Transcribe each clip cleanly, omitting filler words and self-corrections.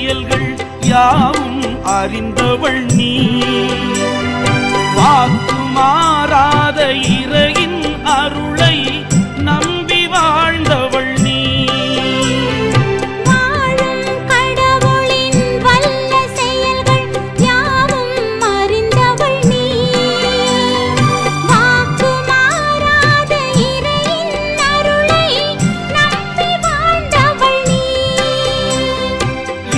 செயல்கள் யாவும் அறிந்தவள் நீ. வாக்கு மாறாத இறையின் அருளை நம்பி வாழ்ந்தவள் நீ. வாழும் கடவுளின் வல்ல செயல்கள் யாவும் அறிந்தவள் நீ. வாக்கு மாறாத இறையின் அருளை நம்பி வாழ்ந்தவள் நீ.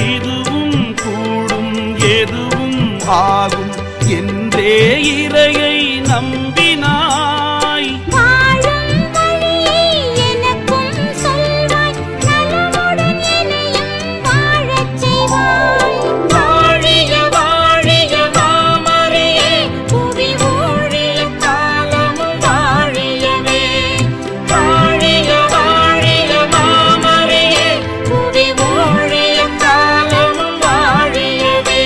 இதுவும் கூடும் எதுவும் ஆகும் என்றே இறையை நம்பினாய். வாழும் வழியை எனக்கும் சொல்வாய், நலமுடன் என்னையும் வாழச் செய்வாய். வாழிய வாழிய மாமரியே, புவி ஊழிய காலமும் வாழியவே. வாழிய வாழிய மாமரியே, புவி ஊழிய காலமும் வாழியவே.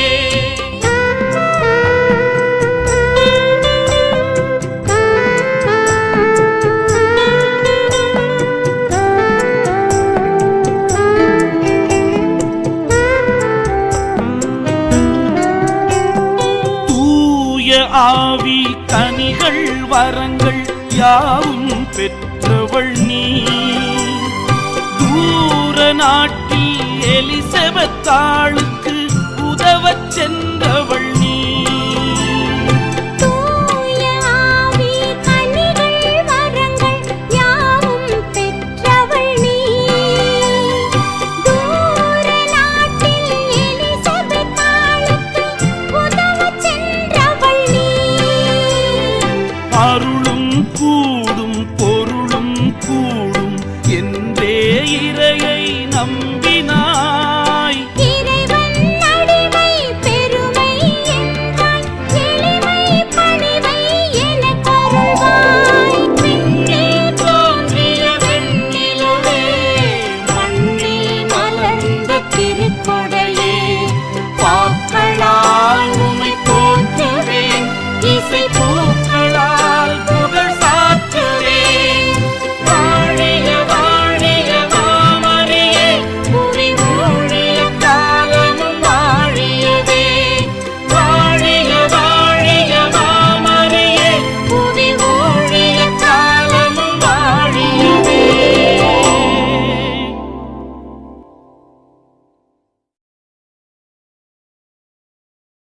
தூய ஆவி கனிகள் வரங்கள் யாவும் பெற்றவள் நீ. தூர நாட்டில் எலிசபெத்தாளுக்கு உதவச் சென்ற